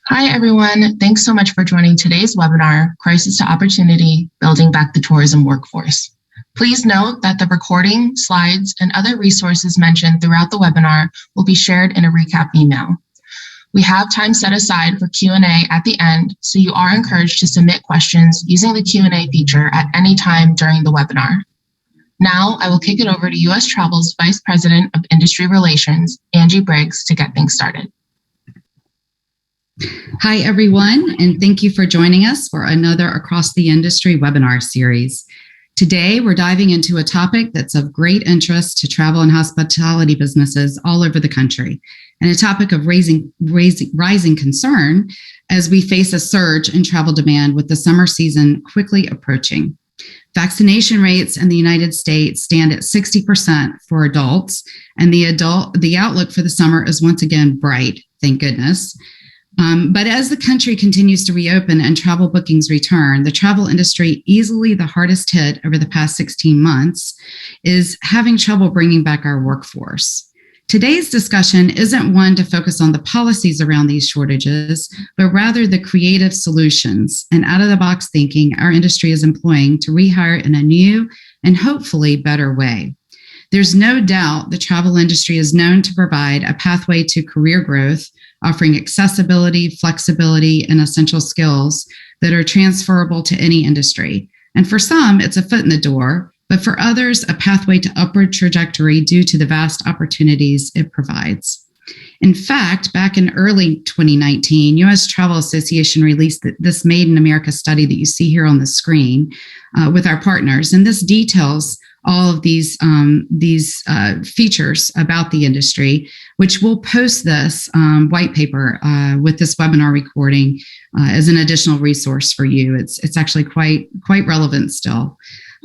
Hi, everyone. Thanks so much for joining today's webinar, Crisis to Opportunity, Building Back the Tourism Workforce. Please note that the recording, slides, and other resources mentioned throughout the webinar will be shared in a recap email. We have time set aside for Q&A at the end, so you are encouraged to submit questions using the Q&A feature at any time during the webinar. Now, I will kick it over to U.S. Travel's Vice President of Industry Relations, Angie Briggs, to get things started. Hi, everyone, and thank you for joining us for another Across the Industry webinar series. Today, we're diving into a topic that's of great interest to travel and hospitality businesses all over the country, and a topic of rising concern as we face a surge in travel demand with the summer season quickly approaching. Vaccination rates in the United States stand at 60% for adults, and the outlook for the summer is once again bright, thank goodness. But as the country continues to reopen and travel bookings return, the travel industry, easily the hardest hit over the past 16 months, is having trouble bringing back our workforce. Today's discussion isn't one to focus on the policies around these shortages, but rather the creative solutions and out-of-the-box thinking our industry is employing to rehire in a new and hopefully better way. There's no doubt the travel industry is known to provide a pathway to career growth, offering accessibility, flexibility, and essential skills that are transferable to any industry. And for some, it's a foot in the door, but for others, a pathway to upward trajectory due to the vast opportunities it provides. In fact, back in early 2019, U.S. Travel Association released this Made in America study that you see here on the screen with our partners, and this details all of these features about the industry, which we'll post this white paper with this webinar recording as an additional resource for you. It's actually quite relevant still.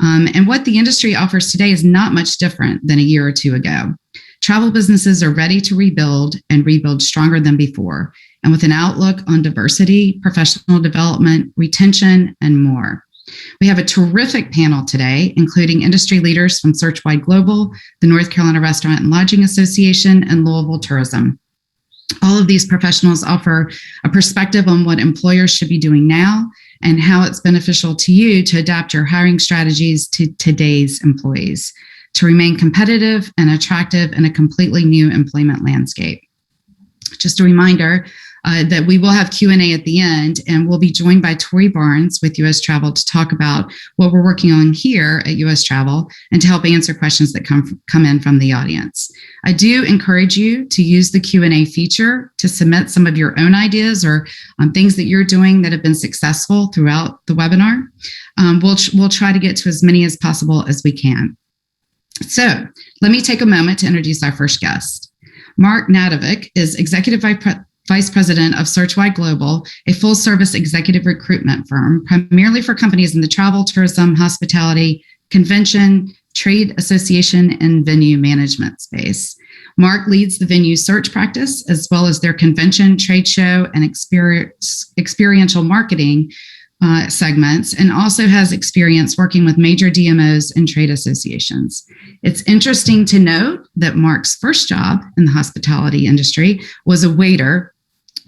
And what the industry offers today is not much different than a year or two ago. Travel businesses are ready to rebuild and rebuild stronger than before, and with an outlook on diversity, professional development, retention, and more. We have a terrific panel today, including industry leaders from Searchwide Global, the North Carolina Restaurant and Lodging Association, and Louisville Tourism. All of these professionals offer a perspective on what employers should be doing now and how it's beneficial to you to adapt your hiring strategies to today's employees to remain competitive and attractive in a completely new employment landscape. Just a reminder that we will have Q&A at the end, and we'll be joined by Tori Barnes with U.S. Travel to talk about what we're working on here at U.S. Travel and to help answer questions that come in from the audience. I do encourage you to use the Q&A feature to submit some of your own ideas or things that you're doing that have been successful throughout the webinar. We'll try to get to as many as possible as we can. So let me take a moment to introduce our first guest. Mark Nadovic is Executive Vice President of Searchwide Global, a full-service executive recruitment firm, primarily for companies in the travel, tourism, hospitality, convention, trade association, and venue management space. Mark leads the venue search practice, as well as their convention, trade show, and experiential marketing segments, and also has experience working with major DMOs and trade associations. It's interesting to note that Mark's first job in the hospitality industry was a waiter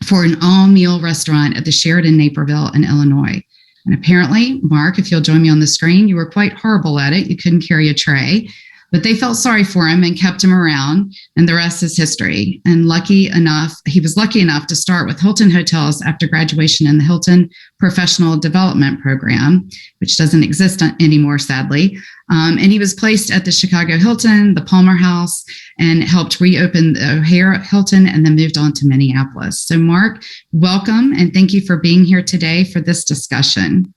for an all-meal restaurant at the Sheraton Naperville in Illinois. And apparently, Mark, if you'll join me on the screen, you were quite horrible at it. You couldn't carry a tray, but they felt sorry for him and kept him around, and the rest is history. And he was lucky enough to start with Hilton Hotels after graduation in the Hilton Professional Development Program, which doesn't exist anymore, sadly. And he was placed at the Chicago Hilton, the Palmer House, and helped reopen the O'Hare Hilton, and then moved on to Minneapolis. So Mark, welcome, and thank you for being here today for this discussion.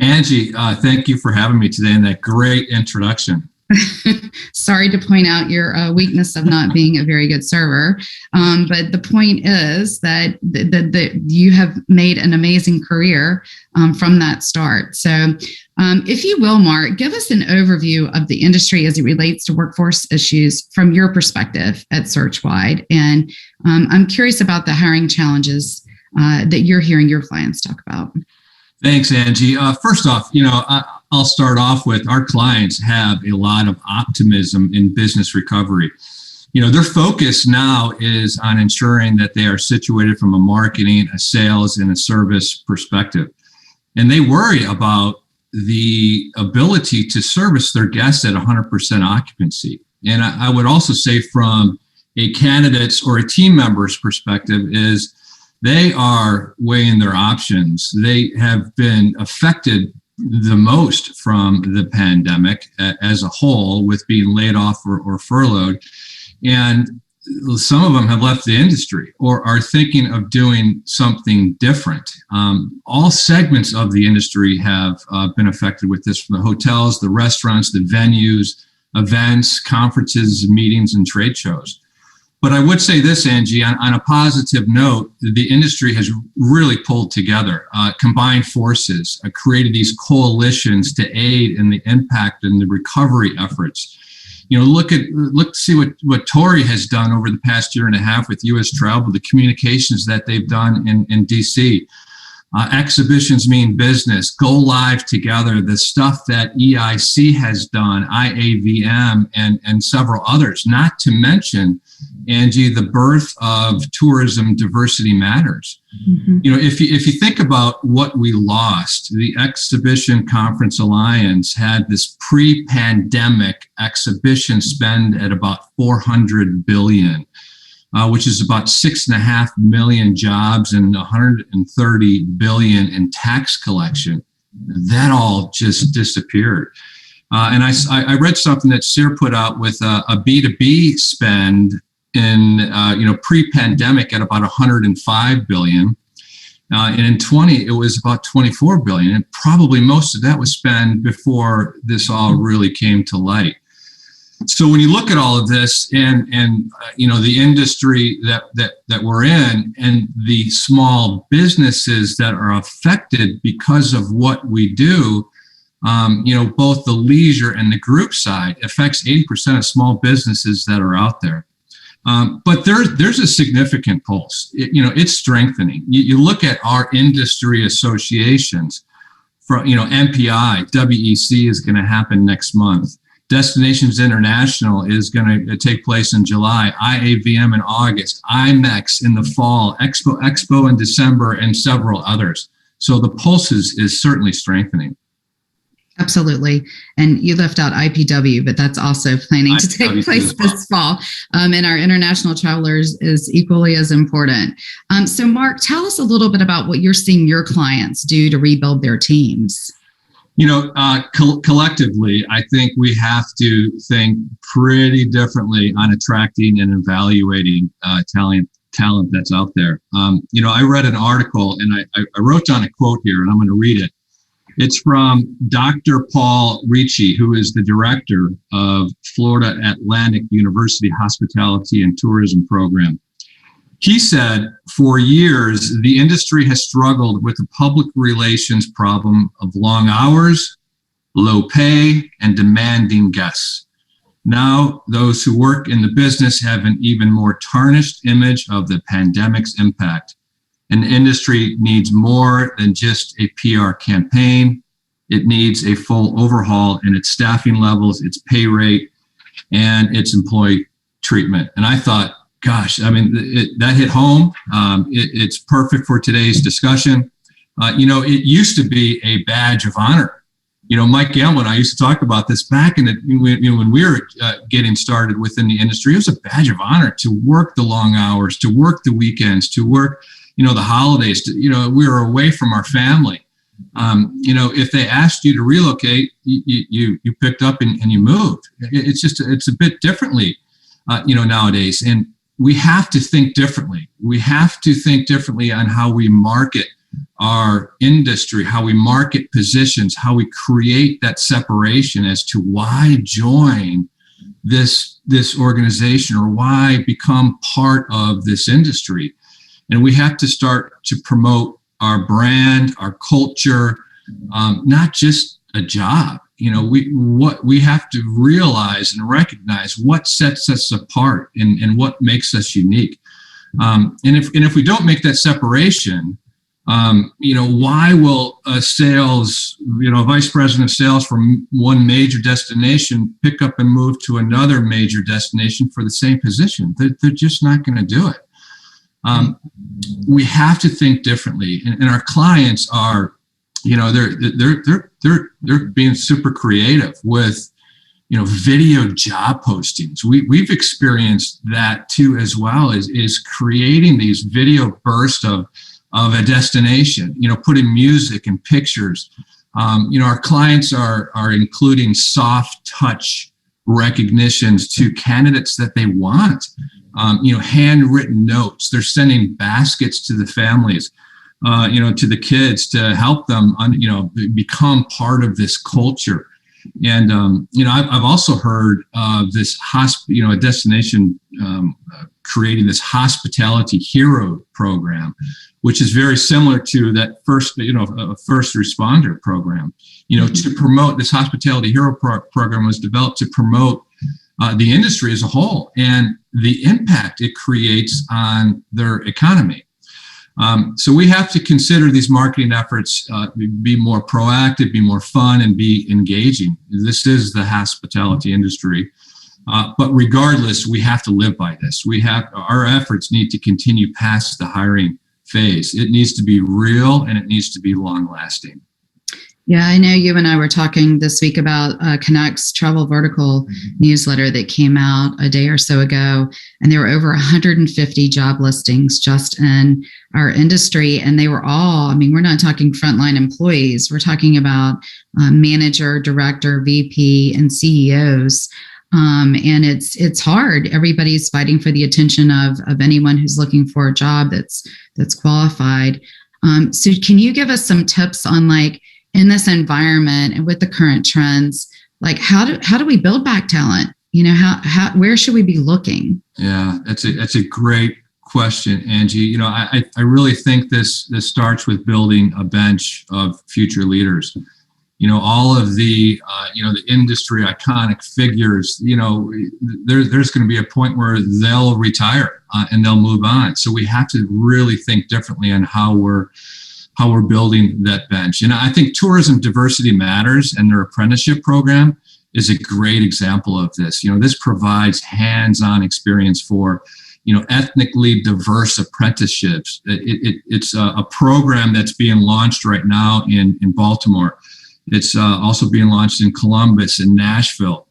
Angie, thank you for having me today and that great introduction. Sorry to point out your weakness of not being a very good server. But the point is that you have made an amazing career from that start. So if you will, Mark, give us an overview of the industry as it relates to workforce issues from your perspective at Searchwide. And I'm curious about the hiring challenges that you're hearing your clients talk about. Thanks, Angie. First off, I'll start off with our clients have a lot of optimism in business recovery. their focus now is on ensuring that they are situated from a marketing, a sales, and a service perspective. And they worry about the ability to service their guests at 100% occupancy. And I would also say from a candidate's or a team member's perspective is they are weighing their options. They have been affected the most from the pandemic as a whole, with being laid off or furloughed. And some of them have left the industry or are thinking of doing something different. All segments of the industry have been affected with this, from the hotels, the restaurants, the venues, events, conferences, meetings, and trade shows. But I would say this, Angie, on a positive note, the industry has really pulled together, combined forces, created these coalitions to aid in the impact and the recovery efforts. Look to see what Tori has done over the past year and a half with U.S. Travel, the communications that they've done in D.C. Exhibitions Mean Business, Go Live Together, the stuff that EIC has done, IAVM, and several others, not to mention, Angie, the birth of Tourism Diversity Matters. Mm-hmm. If you think about what we lost, the Exhibition Conference Alliance had this pre-pandemic exhibition spend at about $400 billion. Which is about 6.5 million jobs and 130 billion in tax collection. That all just disappeared. And I read something that SEER put out with a B2B spend in pre-pandemic at about 105 billion. And in 20, it was about 24 billion. And probably most of that was spent before this all really came to light. So when you look at all of this and the industry that we're in and the small businesses that are affected because of what we do, both the leisure and the group side affects 80% of small businesses that are out there. But there's a significant pulse. It's strengthening. You look at our industry associations. From MPI, WEC is going to happen next month. Destinations International is going to take place in July, IAVM in August, IMEX in the fall, Expo in December, and several others. So the pulse is certainly strengthening. Absolutely. And you left out IPW, but that's also planning to take place this fall. And our international travelers is equally as important. So Mark, tell us a little bit about what you're seeing your clients do to rebuild their teams. Collectively, I think we have to think pretty differently on attracting and evaluating talent that's out there. I read an article and I wrote down a quote here, and I'm going to read it. It's from Dr. Paul Ricci, who is the director of Florida Atlantic University Hospitality and Tourism Program. He said, for years, the industry has struggled with the public relations problem of long hours, low pay, and demanding guests. Now, those who work in the business have an even more tarnished image of the pandemic's impact. And the industry needs more than just a PR campaign. It needs a full overhaul in its staffing levels, its pay rate, and its employee treatment. And I thought, gosh, that hit home. It's perfect for today's discussion. It used to be a badge of honor. Mike Gamble and I used to talk about this back in when we were getting started within the industry. It was a badge of honor to work the long hours, to work the weekends, to work, the holidays. We were away from our family. If they asked you to relocate, you picked up and you moved. It's a bit differently, nowadays. And we have to think differently. We have to think differently on how we market our industry, how we market positions, how we create that separation as to why join this organization or why become part of this industry. And we have to start to promote our brand, our culture, not just a job. We have to realize and recognize what sets us apart and what makes us unique. And if we don't make that separation, why will a sales a vice president of sales from one major destination pick up and move to another major destination for the same position. They're just not going to do it. We have to think differently, and our clients are, they're being super creative with, video job postings. We've experienced that too, as well, is creating these video bursts of a destination, putting music and pictures. Our clients are including soft touch recognitions to candidates that they want, handwritten notes. They're sending baskets to the families, to the kids to help them, become part of this culture. And, I've also heard of this a destination creating this hospitality hero program, which is very similar to that first responder program. To promote this hospitality hero program was developed to promote the industry as a whole and the impact it creates on their economy. So we have to consider these marketing efforts be more proactive, be more fun, and be engaging. This is the hospitality industry. But regardless, we have to live by this. Our efforts need to continue past the hiring phase. It needs to be real and it needs to be long lasting. Yeah, I know you and I were talking this week about Canucks Travel Vertical newsletter that came out a day or so ago, and there were over 150 job listings just in our industry, and they were all, we're not talking frontline employees, we're talking about manager, director, VP, and CEOs. And it's hard. Everybody's fighting for the attention of anyone who's looking for a job that's qualified. So can you give us some tips on, in this environment and with the current trends, how do we build back talent? Where should we be looking? Yeah, that's a great question, Angie. I really think this starts with building a bench of future leaders. All of the the industry iconic figures. There's going to be a point where they'll retire and they'll move on. So we have to really think differently on how we're building that bench. And I think Tourism Diversity Matters and their apprenticeship program is a great example of this. This provides hands-on experience for, ethnically diverse apprenticeships. It's a program that's being launched right now in Baltimore. It's also being launched in Columbus and Nashville.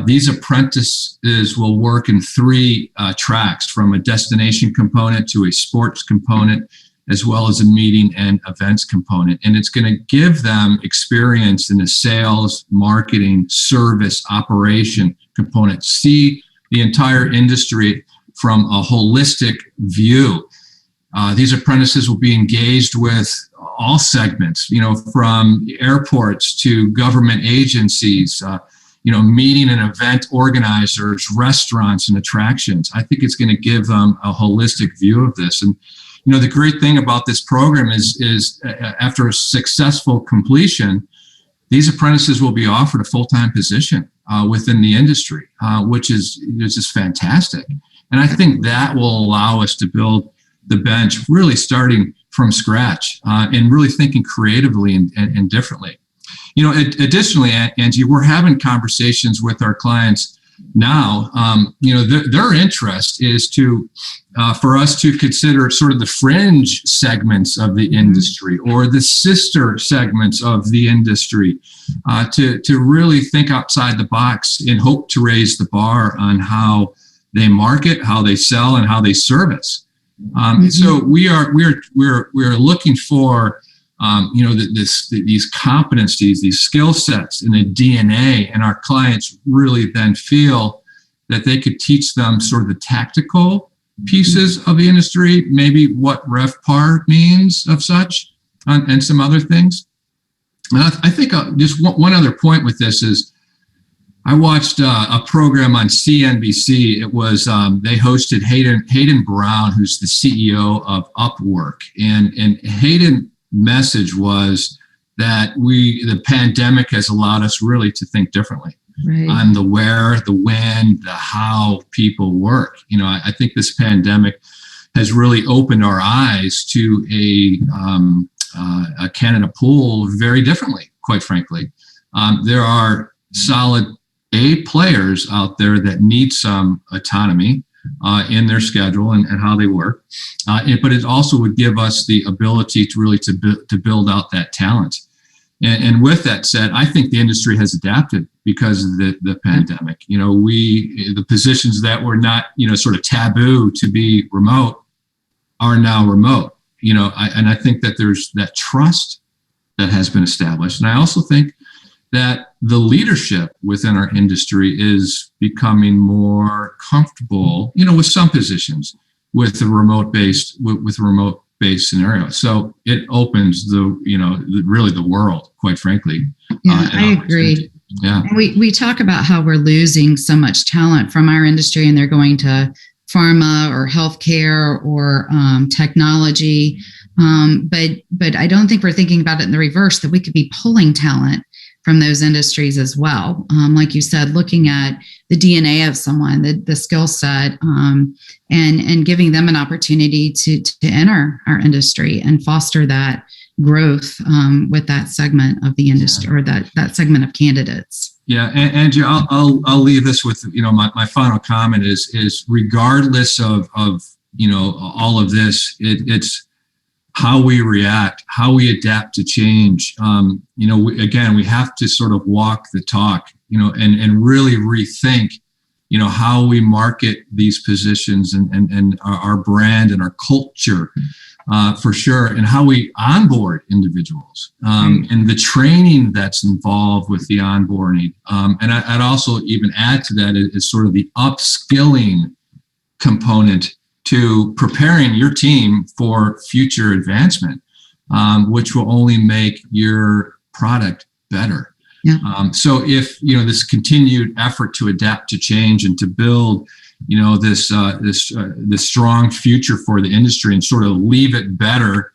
These apprentices will work in three tracks, from a destination component to a sports component, as well as a meeting and events component. And it's going to give them experience in the sales, marketing, service, operation component, see the entire industry from a holistic view. These apprentices will be engaged with all segments, from airports to government agencies, meeting and event organizers, restaurants and attractions. I think it's going to give them a holistic view of this. And the great thing about this program is after a successful completion, these apprentices will be offered a full-time position within the industry, which is just fantastic. And I think that will allow us to build the bench really starting from scratch and really thinking creatively and differently. Additionally, Angie, we're having conversations with our clients now. Their interest is for us to consider sort of the fringe segments of the industry or the sister segments of the industry, to really think outside the box and hope to raise the bar on how they market, how they sell, and how they service. So we're looking for these competencies, these skill sets in the DNA, and our clients really then feel that they could teach them sort of the tactical pieces of the industry, maybe what RevPAR means of such, and some other things. And I think just one other point with this is, I watched a program on CNBC. It was they hosted Hayden Brown, who's the CEO of Upwork, and Hayden's message was that the pandemic has allowed us really to think differently on the where, the when, the how people work. I think this pandemic has really opened our eyes to a Canada Pool very differently, quite frankly. There are solid A players out there that need some autonomy in their schedule and how they work. But it also would give us the ability to really to build out that talent. And with that said, I think the industry has adapted because of the pandemic. The positions that were not, sort of taboo to be remote are now remote. I think that there's that trust that has been established. And I also think that the leadership within our industry is becoming more comfortable, with some positions with a remote-based scenario. So it opens really the world, quite frankly. Yeah, I agree. Yeah. We talk about how we're losing so much talent from our industry and they're going to pharma or healthcare or technology. But I don't think we're thinking about it in the reverse, that we could be pulling talent from those industries as well. Like you said, looking at the DNA of someone, the skill set, and giving them an opportunity to enter our industry and foster that growth with that segment of the industry or that segment of candidates. Yeah, and Angie, I'll leave this with my final comment is regardless of all of this, it's how we react, how we adapt to change. We have to sort of walk the talk, and really rethink, how we market these positions and our brand and our culture, for sure, and how we onboard individuals, and the training that's involved with the onboarding. And I'd also even add to that is sort of the upskilling component to preparing your team for future advancement, which will only make your product better. Yeah. So if this continued effort to adapt to change and to build, this strong future for the industry and sort of leave it better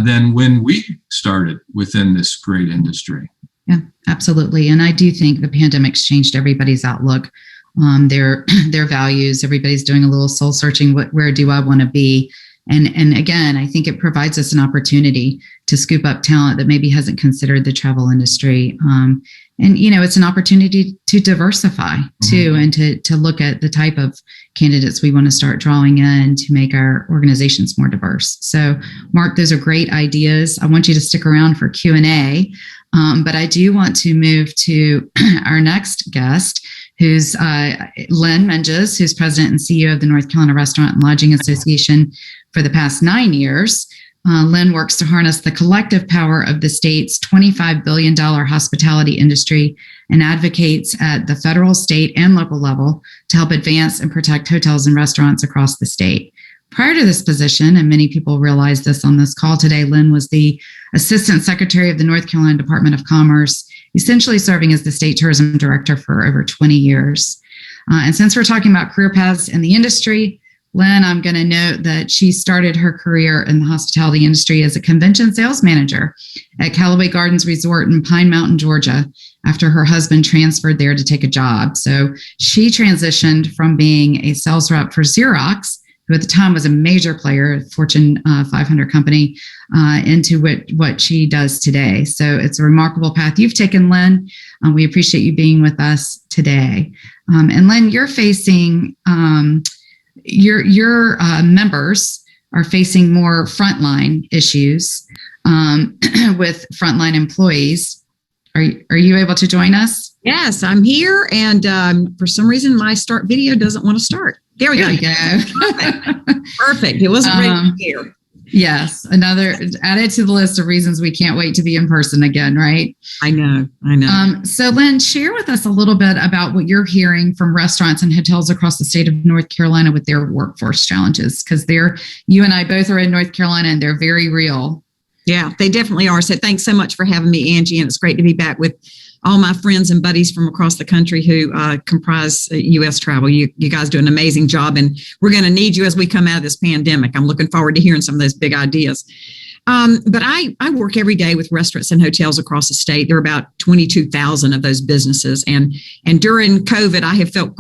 than when we started within this great industry. Yeah, absolutely. And I do think the pandemic's changed everybody's outlook. Their values. Everybody's doing a little soul searching. Where do I want to be? And again, I think it provides us an opportunity to scoop up talent that maybe hasn't considered the travel industry. And it's an opportunity to diversify too, and to look at the type of candidates we want to start drawing in to make our organizations more diverse. So, Mark, those are great ideas. I want you to stick around for Q&A, but I do want to move to our next guest, who's Lynn Menges, who's president and CEO of the North Carolina Restaurant and Lodging Association for the past 9 years. Lynn works to harness the collective power of the state's $25 billion hospitality industry and advocates at the federal, state, and local level to help advance and protect hotels and restaurants across the state. Prior to this position, and many people realize this on this call today, Lynn was the Assistant Secretary of the North Carolina Department of Commerce, essentially serving as the State Tourism Director for over 20 years. And since we're talking about career paths in the industry, Lynn, I'm going to note that she started her career in the hospitality industry as a convention sales manager at Callaway Gardens Resort in Pine Mountain, Georgia, after her husband transferred there to take a job. So she transitioned from being a sales rep for Xerox, who at the time was a major player, Fortune 500 company, into what she does today. So it's a remarkable path you've taken, Lynn. We appreciate you being with us today. And Lynn, you're facing, your members are facing more frontline issues with frontline employees. Are you able to join us? Yes, I'm here. And for some reason, my start video doesn't want to start. There we go. Perfect. It wasn't ready to hear. Yes. Another added to the list of reasons we can't wait to be in person again, right? I know. So Lynn, share with us a little bit about what you're hearing from restaurants and hotels across the state of North Carolina with their workforce challenges, because you and I both are in North Carolina and they're very real. Yeah, they definitely are. So thanks so much for having me, Angie. And it's great to be back with all my friends and buddies from across the country who comprise U.S. Travel. You guys do an amazing job, and we're going to need you as we come out of this pandemic. I'm looking forward to hearing some of those big ideas. But I work every day with restaurants and hotels across the state. There are about 22,000 of those businesses. And during COVID, I have felt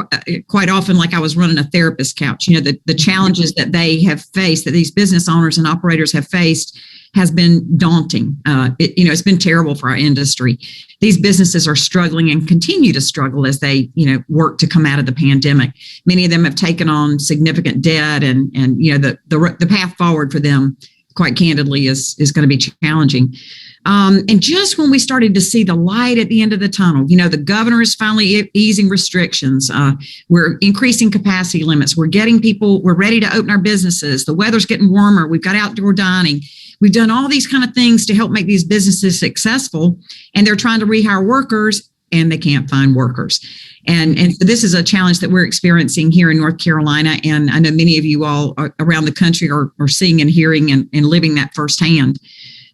quite often like I was running a therapist couch. The challenges that they have faced, that these business owners and operators have faced, has been daunting. It's been terrible for our industry. These businesses are struggling and continue to struggle as they, work to come out of the pandemic. Many of them have taken on significant debt, and the path forward for them, quite candidly, is going to be challenging. And just when we started to see the light at the end of the tunnel, the governor is finally easing restrictions. We're increasing capacity limits. We're ready to open our businesses. The weather's getting warmer. We've got outdoor dining. We've done all these kind of things to help make these businesses successful. And they're trying to rehire workers, and they can't find workers. And so this is a challenge that we're experiencing here in North Carolina. And I know many of you all around the country are seeing and hearing and living that firsthand.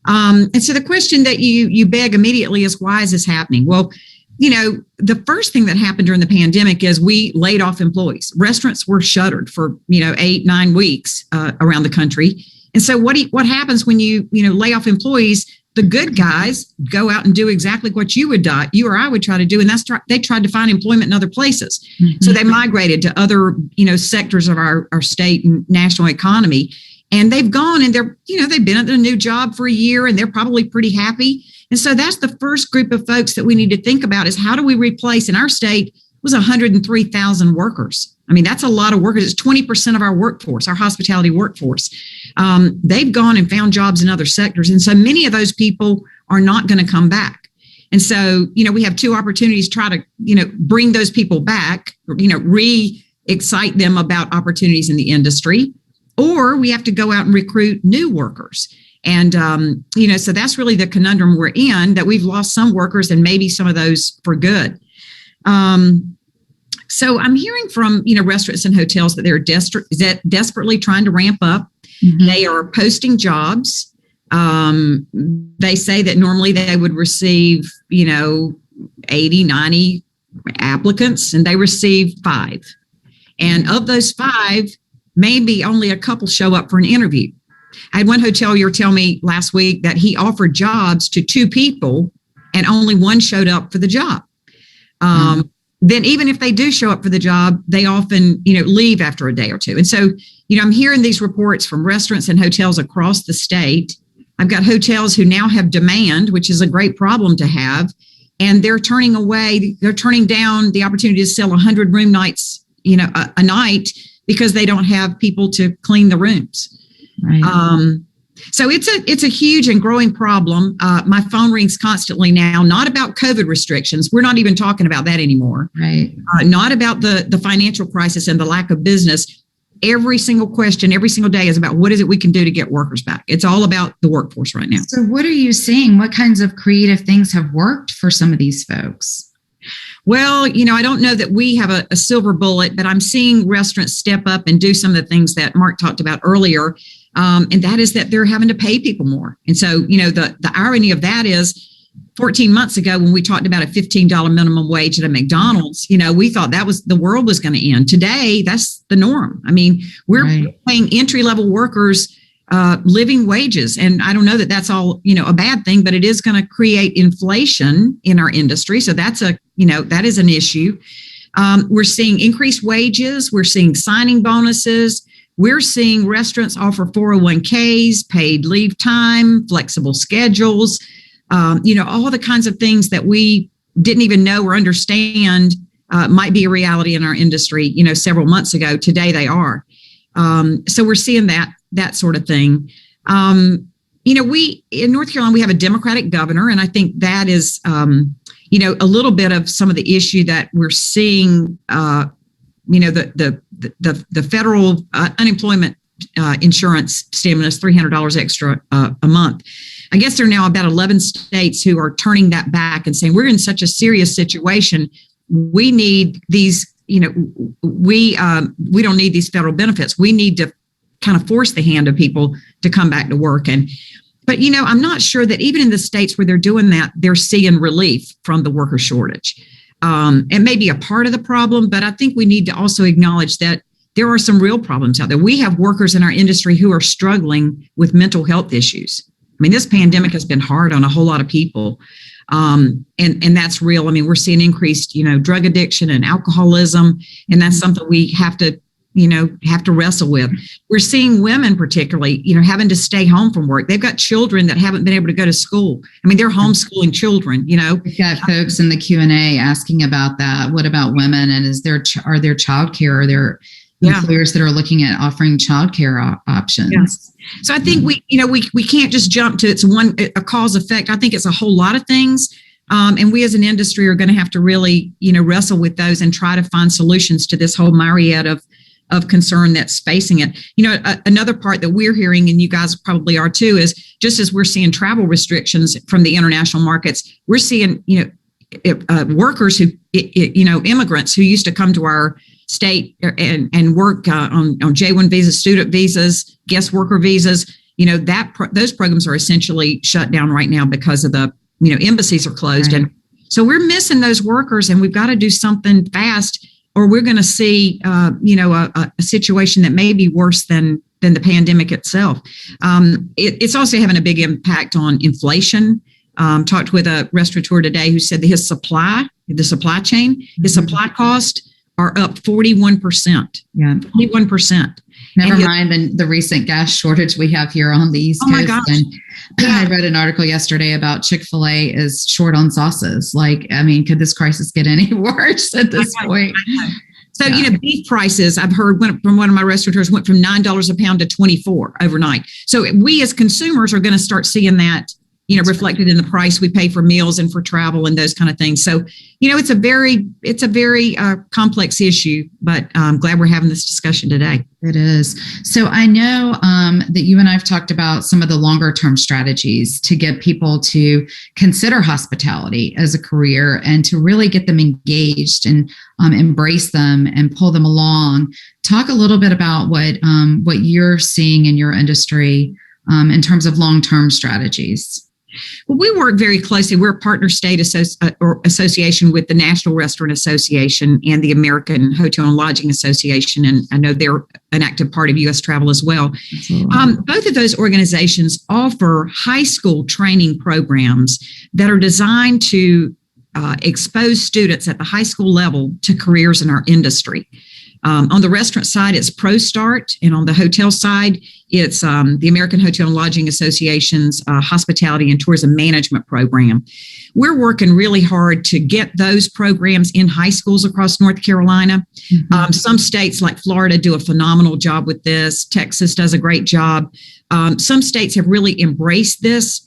And so the question that you beg immediately is, why is this happening? Well, the first thing that happened during the pandemic is we laid off employees. Restaurants were shuttered for, 8-9 weeks around the country. And so what happens when you lay off employees? The good guys go out and do exactly what you or I would try to do. And they tried to find employment in other places. Mm-hmm. So they migrated to other, sectors of our state and national economy. And they've gone and they've been at their new job for a year, and they're probably pretty happy. And so that's the first group of folks that we need to think about, is how do we replace? In our state was 103,000 workers. I mean, that's a lot of workers. It's 20% of our workforce, our hospitality workforce. They've gone and found jobs in other sectors. And so many of those people are not going to come back. And so, we have two opportunities to try to, bring those people back, re-excite them about opportunities in the industry, or we have to go out and recruit new workers. And, so that's really the conundrum we're in, that we've lost some workers and maybe some of those for good. So I'm hearing from, restaurants and hotels that they're desperately trying to ramp up. Mm-hmm. They are posting jobs. They say that normally they would receive, 80, 90 applicants, and they receive 5. And of those 5, maybe only a couple show up for an interview. I had one hotelier tell me last week that he offered jobs to 2 people and only one showed up for the job. Then even if they do show up for the job, they often, leave after a day or 2. And so, I'm hearing these reports from restaurants and hotels across the state. I've got hotels who now have demand, which is a great problem to have. And they're turning down the opportunity to sell 100 room nights, a night, because they don't have people to clean the rooms. Right. So it's a huge and growing problem. My phone rings constantly now, not about COVID restrictions. We're not even talking about that anymore. Right. Not about the financial crisis and the lack of business. Every single question, every single day is about what is it we can do to get workers back. It's all about the workforce right now. So what are you seeing? What kinds of creative things have worked for some of these folks? Well, I don't know that we have a silver bullet, but I'm seeing restaurants step up and do some of the things that Mark talked about earlier. And that is that they're having to pay people more. And so, the irony of that is 14 months ago, when we talked about a $15 minimum wage at a McDonald's, we thought the world was going to end. Today, that's the norm. I mean, we're paying entry-level workers living wages. And I don't know that that's all, a bad thing, but it is going to create inflation in our industry. So that's that is an issue. We're seeing increased wages. We're seeing signing bonuses. We're seeing restaurants offer 401ks, paid leave time, flexible schedules, all the kinds of things that we didn't even know or understand might be a reality in our industry, several months ago. Today they are. So we're seeing that sort of thing. We in North Carolina, we have a Democratic governor, and I think that is, a little bit of some of the issue that we're seeing. The federal unemployment insurance stimulus, $300 extra a month. I guess there are now about 11 states who are turning that back and saying, we're in such a serious situation. We need these, we don't need these federal benefits. We need to kind of force the hand of people to come back to work. But I'm not sure that even in the states where they're doing that, they're seeing relief from the worker shortage. It may be a part of the problem, but I think we need to also acknowledge that there are some real problems out there. We have workers in our industry who are struggling with mental health issues. I mean, this pandemic has been hard on a whole lot of people. And that's real. I mean, we're seeing increased, drug addiction and alcoholism. And that's something we have to have to wrestle with. We're seeing women particularly, having to stay home from work. They've got children that haven't been able to go to school. I mean, they're homeschooling children, We've got folks in the Q&A asking about that. What about women? And are there childcare? Are there employers that are looking at offering childcare options? Yeah. So I think we can't just jump to a cause effect. I think it's a whole lot of things. And we as an industry are going to have to really, wrestle with those and try to find solutions to this whole myriad of concern that's facing it. Another part that we're hearing, and you guys probably are too, is just as we're seeing travel restrictions from the international markets, we're seeing, workers who, immigrants who used to come to our state and work on J-1 visas, student visas, guest worker visas, those programs are essentially shut down right now because of the, embassies are closed. Right. And so we're missing those workers, and we've got to do something fast, or we're going to see, a situation that may be worse than the pandemic itself. It's also having a big impact on inflation. Talked with a restaurateur today who said that the supply chain, his supply cost are up 41%. Yeah, 41%. Never mind the recent gas shortage we have here on the East Coast. My gosh. And I read an article yesterday about Chick-fil-A is short on sauces. Could this crisis get any worse at this point? So, beef prices, I've heard from one of my restaurateurs, went from $9 a pound to $24 overnight. So we as consumers are going to start seeing that, reflected in the price we pay for meals and for travel and those kind of things. So, it's a very complex issue, but I'm glad we're having this discussion today. It is. So I know that you and I have talked about some of the longer term strategies to get people to consider hospitality as a career and to really get them engaged and embrace them and pull them along. Talk a little bit about what you're seeing in your industry in terms of long-term strategies. Well, we work very closely. We're a partner state association with the National Restaurant Association and the American Hotel and Lodging Association. And I know they're an active part of U.S. travel as well. Both of those organizations offer high school training programs that are designed to expose students at the high school level to careers in our industry. On the restaurant side, it's ProStart, and on the hotel side, it's the American Hotel and Lodging Association's Hospitality and Tourism Management Program. We're working really hard to get those programs in high schools across North Carolina. Mm-hmm. Some states like Florida do a phenomenal job with this. Texas does a great job. Some states have really embraced these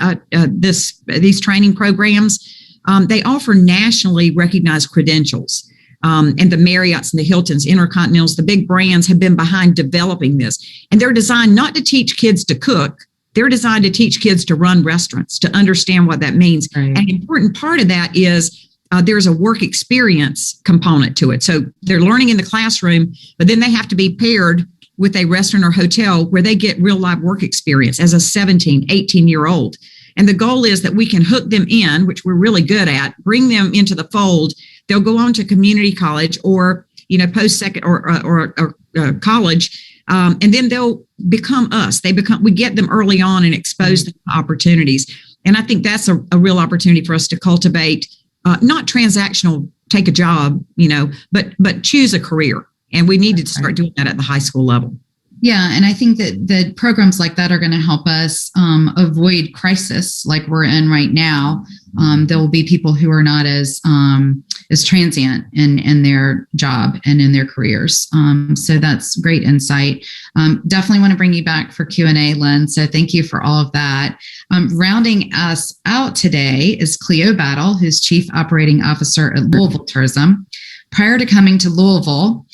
training programs. They offer nationally recognized credentials. And the Marriotts and the Hiltons, Intercontinentals, the big brands have been behind developing this. And they're designed not to teach kids to cook. They're designed to teach kids to run restaurants, to understand what that means. Right. And an important part of that is there's a work experience component to it. So they're learning in the classroom, but then they have to be paired with a restaurant or hotel where they get real live work experience as a 17, 18-year-old. And the goal is that we can hook them in, which we're really good at, bring them into the fold. They'll go on to community college or, post-second or college, and then they'll become us. We get them early on and expose them to opportunities. And I think that's a real opportunity for us to cultivate, not transactional, take a job, but choose a career. And we need to start doing that at the high school level. Yeah, and I think that programs like that are going to help us avoid crisis like we're in right now. There will be people who are not as transient in their job and in their careers. So that's great insight. Definitely want to bring you back for Q&A, Lynn. So thank you for all of that. Rounding us out today is Cleo Battle, who's Chief Operating Officer at Louisville Tourism. Prior to coming to Louisville,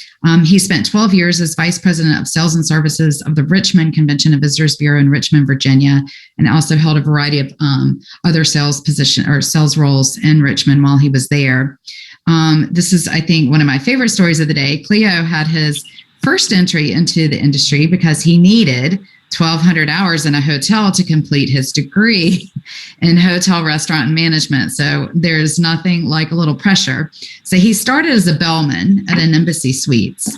he spent 12 years as Vice President of Sales and Services of the Richmond Convention and Visitors Bureau in Richmond, Virginia, and also held a variety of other sales roles in Richmond while he was there. This is, I think, one of my favorite stories of the day. Cleo had his first entry into the industry because he needed 1,200 hours in a hotel to complete his degree in hotel restaurant management. So there's nothing like a little pressure. So he started as a bellman at an Embassy Suites.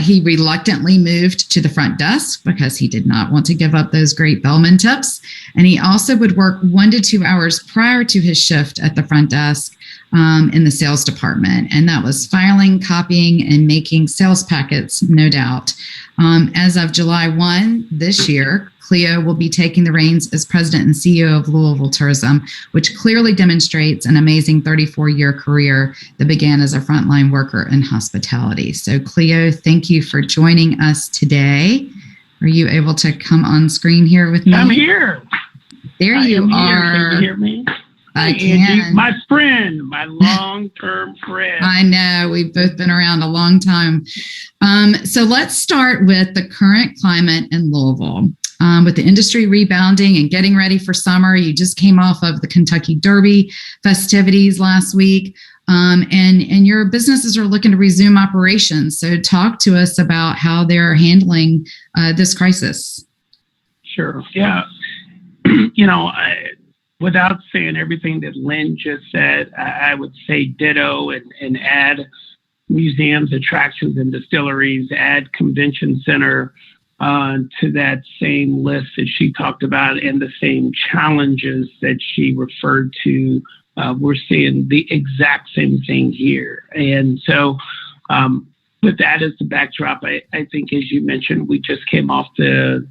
He reluctantly moved to the front desk because he did not want to give up those great bellman tips. And he also would work 1 to 2 hours prior to his shift at the front desk in the sales department, and that was filing, copying, and making sales packets, no doubt. As of July 1 this year, Cleo will be taking the reins as president and CEO of Louisville Tourism, which clearly demonstrates an amazing 34-year career that began as a frontline worker in hospitality. So, Cleo, thank you for joining us today. Are you able to come on screen here with me? I'm here. There you are. Can you hear me? I Hey, Angie, can. my friend, my long-term friend. I know, we've both been around a long time. So let's start with the current climate in Louisville. With the industry rebounding and getting ready for summer, you just came off of the Kentucky Derby festivities last week, and your businesses are looking to resume operations. So talk to us about how they're handling this crisis. Sure. Yeah. Without saying everything that Lynn just said, I would say ditto and add museums, attractions, and distilleries, add convention center to that same list that she talked about and the same challenges that she referred to. We're seeing the exact same thing here. And so with that as the backdrop, I think, as you mentioned, we just came off the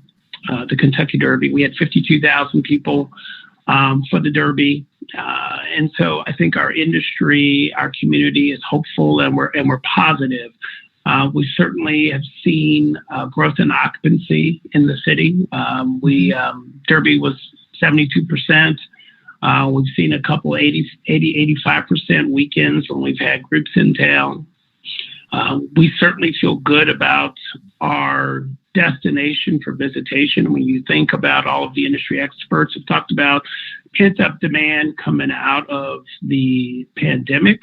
Kentucky Derby. We had 52,000 people for the Derby. And so I think our industry, our community is hopeful and we're positive. We certainly have seen growth in occupancy in the city. Derby was 72%. We've seen a couple 85% weekends when we've had groups in town. We certainly feel good about our destination for visitation. When you think about all of the industry experts have talked about pent-up demand coming out of the pandemic,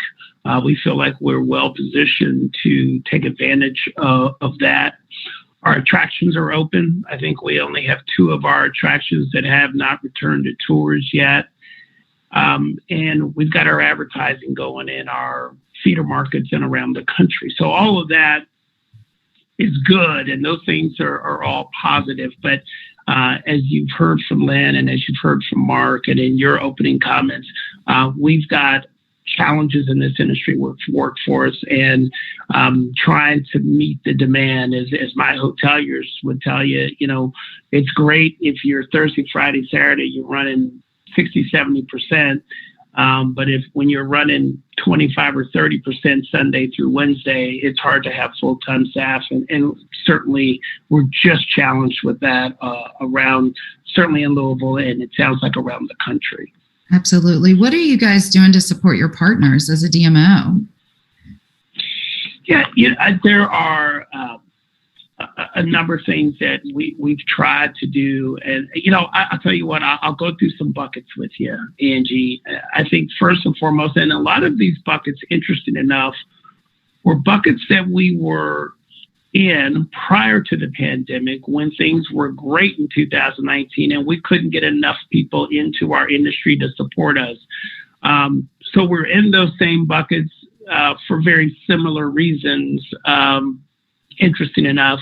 we feel like we're well positioned to take advantage of that. Our attractions are open. I think we only have 2 of our attractions that have not returned to tours yet. And we've got our advertising going in our feeder markets and around the country. So all of that is good, and those things are all positive. But as you've heard from Lynn and as you've heard from Mark and in your opening comments, we've got challenges in this industry workforce and trying to meet the demand. As my hoteliers would tell you, it's great if you're Thursday, Friday, Saturday, you're running 60, 70%. But when you're running 25 or 30% Sunday through Wednesday, it's hard to have full-time staff. And certainly we're just challenged with that around, certainly in Louisville, and it sounds like around the country. Absolutely. What are you guys doing to support your partners as a DMO? Yeah, there are a number of things that we've tried to do. And, I'll tell you what, I'll go through some buckets with you, Angie. I think first and foremost, and a lot of these buckets, interesting enough, were buckets that we were in prior to the pandemic when things were great in 2019 and we couldn't get enough people into our industry to support us. So we're in those same buckets for very similar reasons. Interesting enough.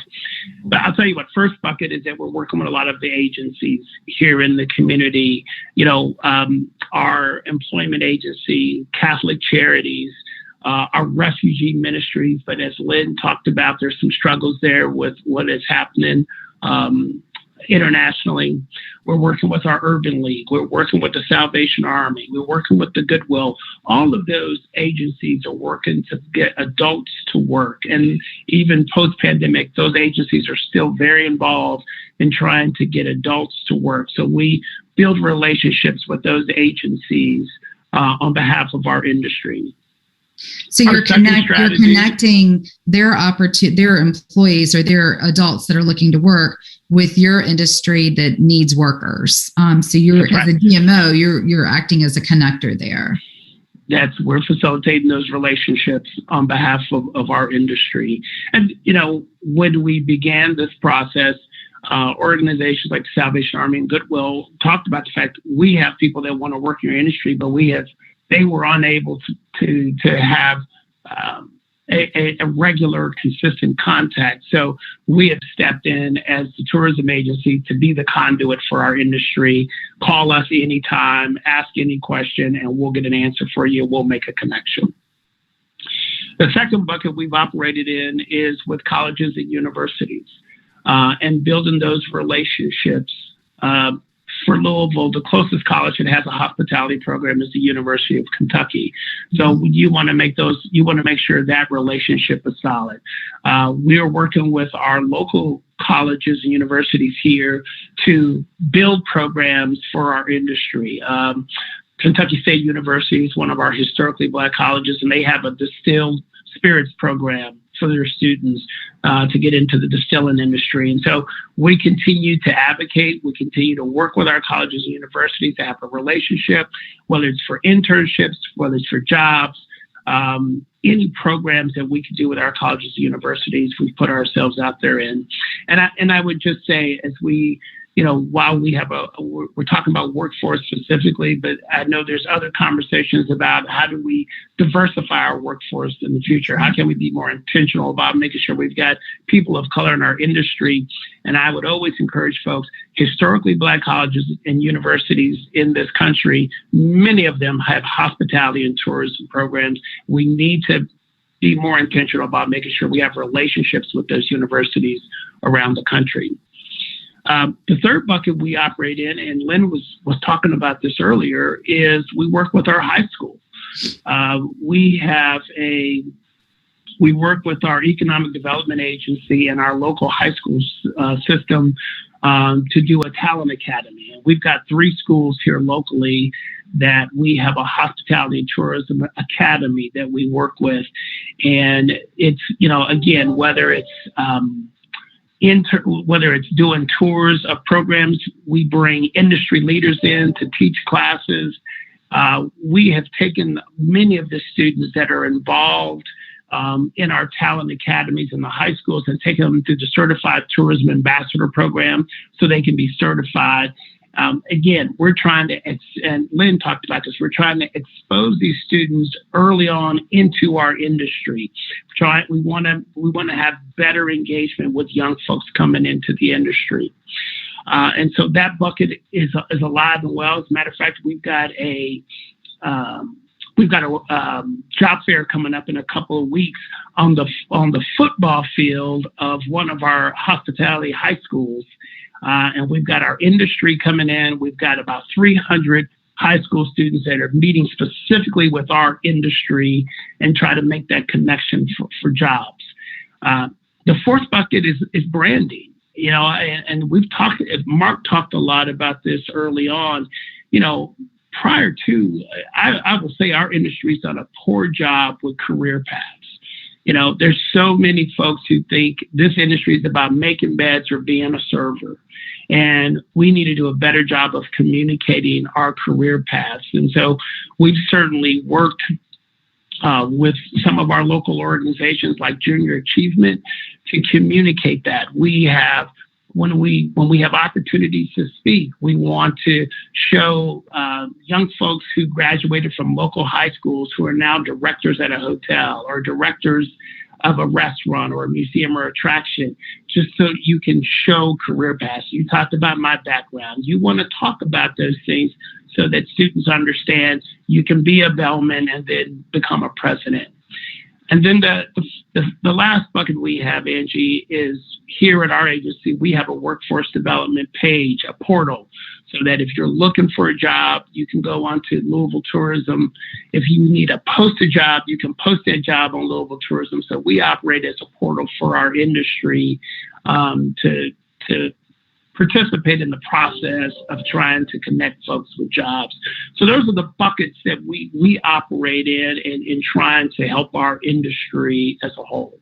But I'll tell you what, first bucket is that we're working with a lot of the agencies here in the community, our employment agency, Catholic Charities, our refugee ministries. But as Lynn talked about, there's some struggles there with what is happening internationally. We're working with our Urban League. We're working with the Salvation Army. We're working with the Goodwill. All of those agencies are working to get adults to work. And even post-pandemic, those agencies are still very involved in trying to get adults to work. So we build relationships with those agencies on behalf of our industry. So you're connecting their employees or their adults that are looking to work with your industry that needs workers. So you're, as a DMO, you're acting as a connector there. We're facilitating those relationships on behalf of our industry. And, when we began this process, organizations like the Salvation Army and Goodwill talked about the fact we have people that want to work in your industry, but they were unable to have a regular, consistent contact. So we have stepped in as the tourism agency to be the conduit for our industry. Call us anytime, ask any question, and we'll get an answer for you. We'll make a connection. The second bucket we've operated in is with colleges and universities and building those relationships. For Louisville, the closest college that has a hospitality program is the University of Kentucky. So you want to make sure that relationship is solid. We are working with our local colleges and universities here to build programs for our industry. Kentucky State University is one of our historically Black colleges, and they have a distilled spirits program for their students to get into the distilling industry. And so we continue to advocate. We continue to work with our colleges and universities to have a relationship, whether it's for internships, whether it's for jobs, any programs that we can do with our colleges and universities, we put ourselves out there in. And I would just say, as we, while we're talking about workforce specifically, but I know there's other conversations about how do we diversify our workforce in the future? How can we be more intentional about making sure we've got people of color in our industry? And I would always encourage folks, historically Black colleges and universities in this country, many of them have hospitality and tourism programs. We need to be more intentional about making sure we have relationships with those universities around the country. The third bucket we operate in, and Lynn was talking about this earlier, is we work with our high schools. We work with our economic development agency and our local high school system to do a talent academy. And we've got 3 schools here locally that we have a hospitality and tourism academy that we work with. And it's, again, whether it's doing tours of programs, we bring industry leaders in to teach classes. We have taken many of the students that are involved in our talent academies in the high schools and taken them through the Certified Tourism Ambassador program so they can be certified. Again, we're trying to, and Lynn talked about this, we're trying to expose these students early on into our industry. We want to have better engagement with young folks coming into the industry. And so that bucket is alive and well. As a matter of fact, we've got a job fair coming up in a couple of weeks on the football field of one of our hospitality high schools. And we've got our industry coming in. We've got about 300 high school students that are meeting specifically with our industry and try to make that connection for jobs. The fourth bucket is branding, and Mark talked a lot about this early on. Prior to, I will say our industry's done a poor job with career paths. There's so many folks who think this industry is about making beds or being a server. And we need to do a better job of communicating our career paths. And so we've certainly worked with some of our local organizations like Junior Achievement to communicate that. When we have opportunities to speak, we want to show young folks who graduated from local high schools who are now directors at a hotel or directors of a restaurant or a museum or attraction, just so you can show career paths. You talked about my background. You want to talk about those things so that students understand you can be a bellman and then become a president. And then the last bucket we have, Angie, is here at our agency, we have a workforce development page, a portal, so that if you're looking for a job, you can go onto Louisville Tourism. If you need to post a job, you can post that job on Louisville Tourism. So we operate as a portal for our industry to participate in the process of trying to connect folks with jobs. So those are the buckets that we operate in trying to help our industry as a whole.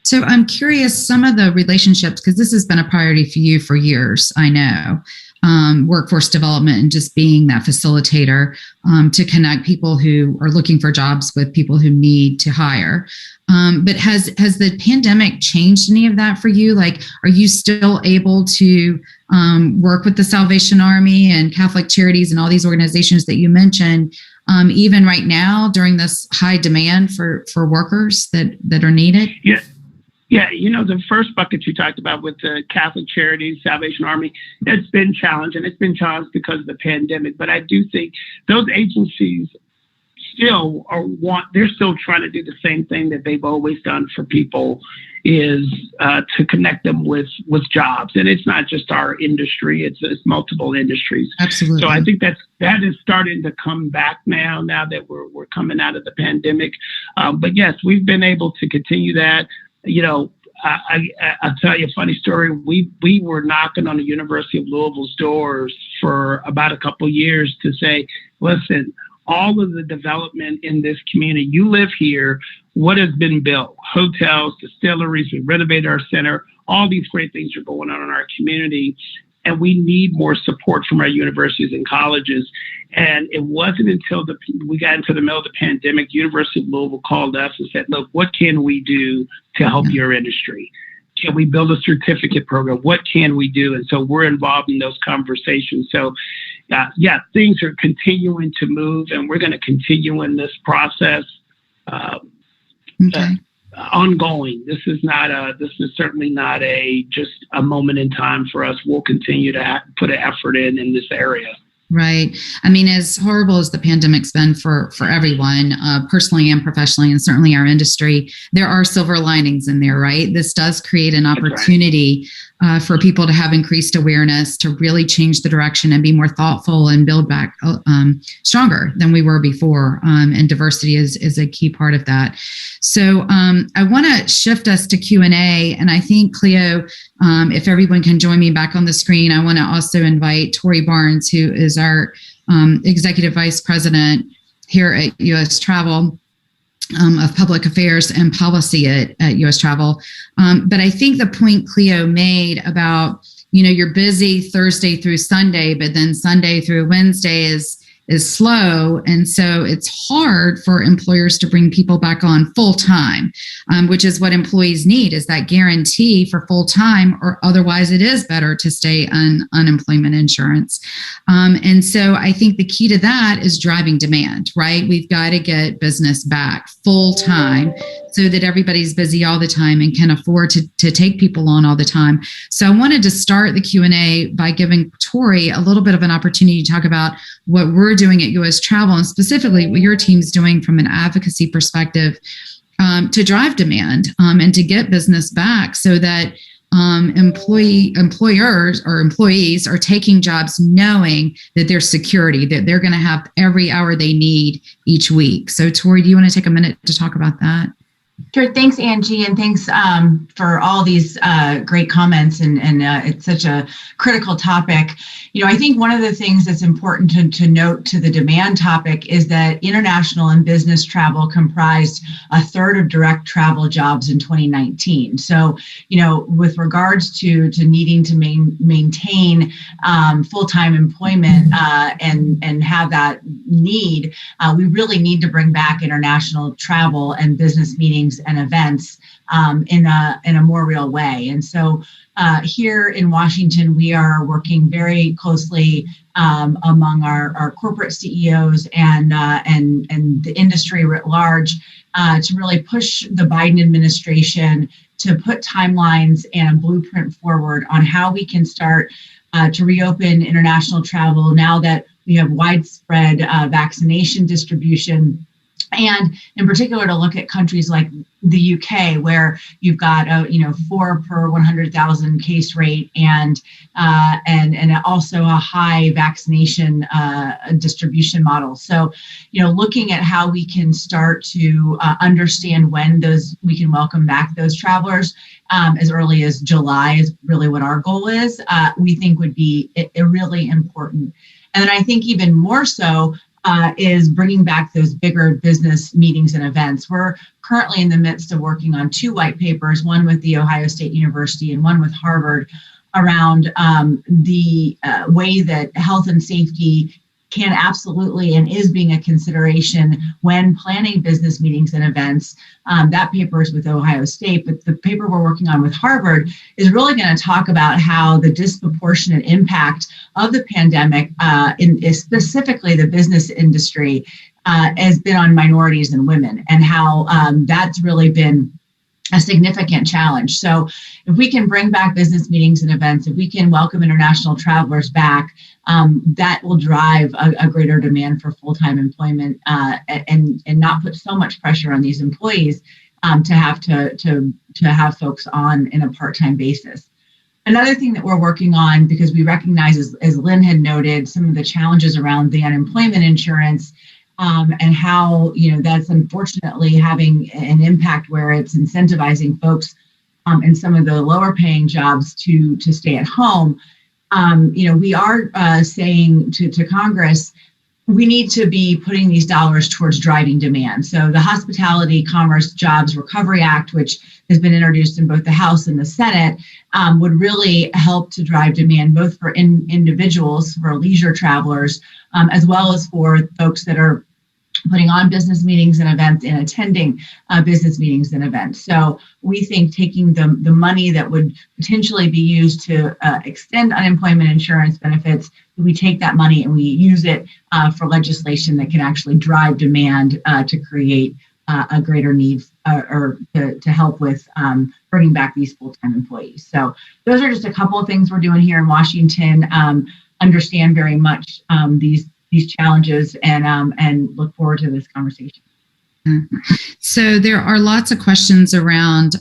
So I'm curious, some of the relationships, because this has been a priority for you for years, I know, workforce development and just being that facilitator to connect people who are looking for jobs with people who need to hire. But has the pandemic changed any of that for you? Like, are you still able to work with the Salvation Army and Catholic Charities and all these organizations that you mentioned even right now during this high demand for workers that are needed? Yeah, the first bucket you talked about with the Catholic Charities, Salvation Army, it's been challenged, and it's been challenged because of the pandemic. But I do think those agencies they're still trying to do the same thing that they've always done for people, is to connect them with jobs. And it's not just our industry, it's multiple industries. Absolutely. So I think that is starting to come back now that we're coming out of the pandemic. But yes, we've been able to continue that. I'll tell you a funny story. We were knocking on the University of Louisville's doors for about a couple years to say, listen, all of the development in this community, you live here, what has been built? Hotels, distilleries, we renovated our center, all these great things are going on in our community. And we need more support from our universities and colleges. And it wasn't until we got into the middle of the pandemic, University of Louisville called us and said, look, what can we do to help your industry? Can we build a certificate program? What can we do? And so we're involved in those conversations. So things are continuing to move, and we're going to continue in this process ongoing. This is certainly not just a moment in time for us. We'll continue to put an effort in this area. Right. I mean, as horrible as the pandemic's been for everyone, personally and professionally, and certainly our industry, there are silver linings in there, right? This does create an opportunity for people to have increased awareness, to really change the direction and be more thoughtful and build back stronger than we were before. And diversity is a key part of that. So I want to shift us to Q&A. And I think, Cleo, if everyone can join me back on the screen, I want to also invite Tori Barnes, who is our Executive Vice President here at U.S. Travel of Public Affairs and Policy at U.S. Travel. But I think the point Cleo made about, you're busy Thursday through Sunday, but then Sunday through Wednesday is slow. And so it's hard for employers to bring people back on full time, which is what employees need, is that guarantee for full time, or otherwise it is better to stay on unemployment insurance. And so I think the key to that is driving demand, right? We've got to get business back full time so that everybody's busy all the time and can afford to take people on all the time. So I wanted to start the Q&A by giving Tori a little bit of an opportunity to talk about what we're doing at U.S. Travel, and specifically what your team's doing from an advocacy perspective to drive demand and to get business back, so that employers or employees are taking jobs knowing that there's security, that they're going to have every hour they need each week. So Tori, do you want to take a minute to talk about that? Sure. Thanks, Angie. And thanks for all these great comments. And it's such a critical topic. I think one of the things that's important to note to the demand topic is that international and business travel comprised a third of direct travel jobs in 2019. So, with regards to needing to maintain full-time employment and have that need, we really need to bring back international travel and business meetings and events in a more real way. And so here in Washington, we are working very closely among our corporate CEOs and the industry writ large to really push the Biden administration to put timelines and a blueprint forward on how we can start to reopen international travel now that we have widespread vaccination distribution. And in particular, to look at countries like the UK, where you've got a 4 per 100,000 case rate and also a high vaccination distribution model. So, looking at how we can start to understand when we can welcome back those travelers as early as July is really what our goal is. We think would be really important. And then I think even more so, is bringing back those bigger business meetings and events. We're currently in the midst of working on 2 white papers, one with The Ohio State University and one with Harvard, around the way that health and safety can absolutely and is being a consideration when planning business meetings and events. That paper is with Ohio State, but the paper we're working on with Harvard is really going to talk about how the disproportionate impact of the pandemic, specifically the business industry, has been on minorities and women, and how that's really been a significant challenge. So if we can bring back business meetings and events, if we can welcome international travelers back, that will drive a greater demand for full-time employment and not put so much pressure on these employees to have folks on in a part-time basis. Another thing that we're working on, because we recognize, as Lynn had noted, some of the challenges around the unemployment insurance, and how, that's unfortunately having an impact where it's incentivizing folks in some of the lower paying jobs to stay at home. We are saying to Congress, we need to be putting these dollars towards driving demand. So the Hospitality Commerce Jobs Recovery Act, which has been introduced in both the House and the Senate, would really help to drive demand both for individuals, for leisure travelers, as well as for folks that are putting on business meetings and events and attending business meetings and events. So we think taking the money that would potentially be used to extend unemployment insurance benefits, we take that money and we use it for legislation that can actually drive demand to create a greater need or to help with bringing back these full-time employees. So those are just a couple of things we're doing here in Washington. Understand very much these challenges and look forward to this conversation. So there are lots of questions around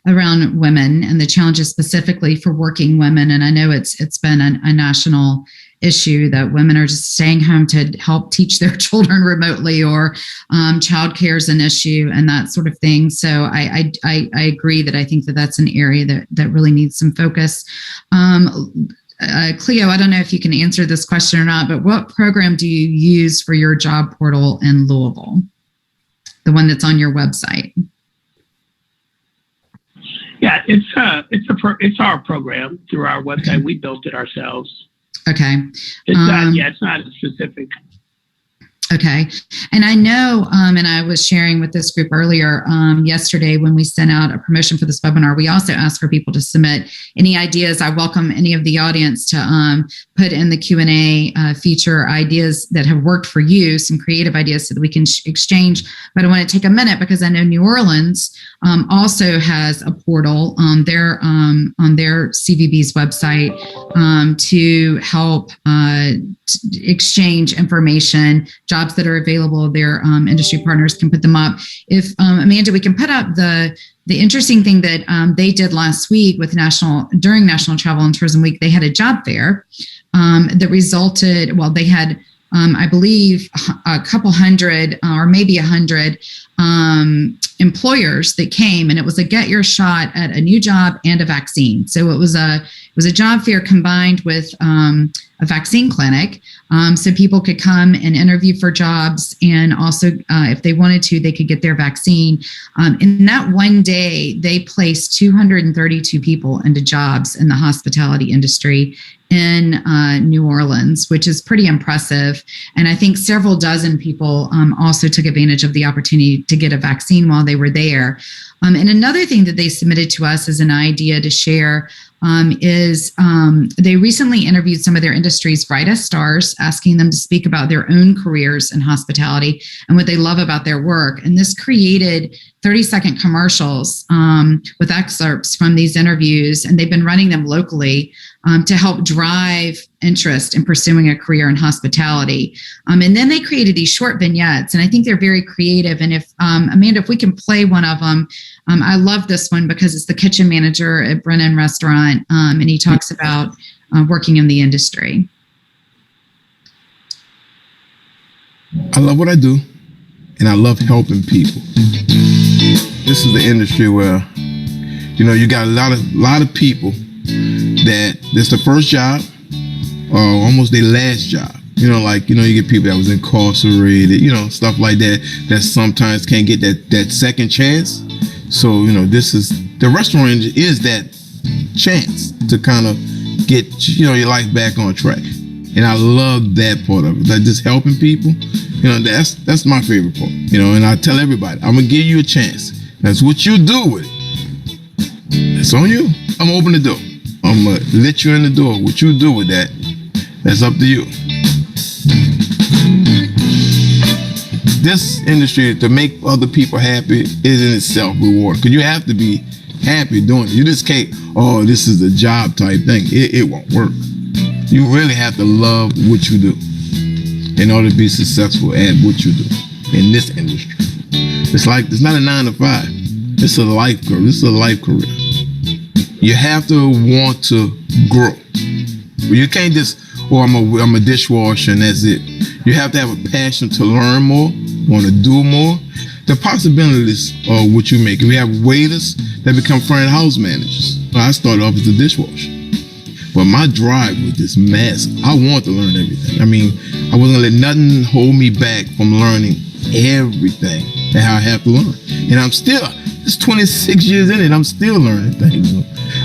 women and the challenges specifically for working women. And I know it's been a national issue that women are just staying home to help teach their children remotely, or childcare is an issue and that sort of thing. So I agree that I think that's an area that really needs some focus. Cleo, I don't know if you can answer this question or not, but what program do you use for your job portal in Louisville? The one that's on your website. Yeah, it's our program through our website. Okay. We built it ourselves. Okay. It's not specific. Okay. And I know, and I was sharing with this group earlier yesterday when we sent out a promotion for this webinar, we also asked for people to submit any ideas. I welcome any of the audience to put in the Q&A feature ideas that have worked for you, some creative ideas so that we can exchange. But I want to take a minute because I know New Orleans also has a portal on their CVB's website to help exchange information, jobs that are available. Their industry partners can put them up. If Amanda, we can put up the interesting thing that they did last week with during National Travel and Tourism Week. They had a job fair that resulted. Well, they had I believe a couple hundred or maybe 100 employers that came, and it was a get your shot at a new job and a vaccine. So it was a job fair combined with a vaccine clinic. So people could come and interview for jobs, and also if they wanted to, they could get their vaccine. In that one day, they placed 232 people into jobs in the hospitality industry in New Orleans, which is pretty impressive. And I think several dozen people also took advantage of the opportunity to get a vaccine while they were there. And another thing that they submitted to us as an idea to share is they recently interviewed some of their industry's brightest stars, asking them to speak about their own careers in hospitality and what they love about their work. And this created 30-second commercials with excerpts from these interviews, and they've been running them locally to help drive interest in pursuing a career in hospitality. And then they created these short vignettes, and I think they're very creative. And if Amanda, if we can play one of them, I love this one because it's the kitchen manager at Brennan Restaurant, and he talks about working in the industry. I love what I do, and I love helping people. This is the industry where, you got a lot of people that this the first job or almost their last job. You get people that was incarcerated, stuff like that sometimes can't get that second chance. So, this is the restaurant is that chance to kind of get, your life back on track. And I love that part of it, like just helping people. You know, that's my favorite part. You know, and I tell everybody, I'm gonna give you a chance. That's what you do with it. It's on you. I'm gonna open the door. I'm gonna let you in the door. What you do with that, that's up to you. This industry, to make other people happy, is in itself rewarding. Because you have to be happy doing it. You just can't, oh, this is a job type thing. It won't work. You really have to love what you do in order to be successful at what you do in this industry. It's not a 9 to 5. It's a life career. This is a life career. You have to want to grow. You can't just, I'm a dishwasher and that's it. You have to have a passion to learn more, want to do more. The possibilities of what you make. We have waiters that become front house managers. I started off as a dishwasher. But my drive was just massive. I want to learn everything. I mean, I wasn't gonna let nothing hold me back from learning everything that I have to learn. And I'm still, it's 26 years in it, I'm still learning things.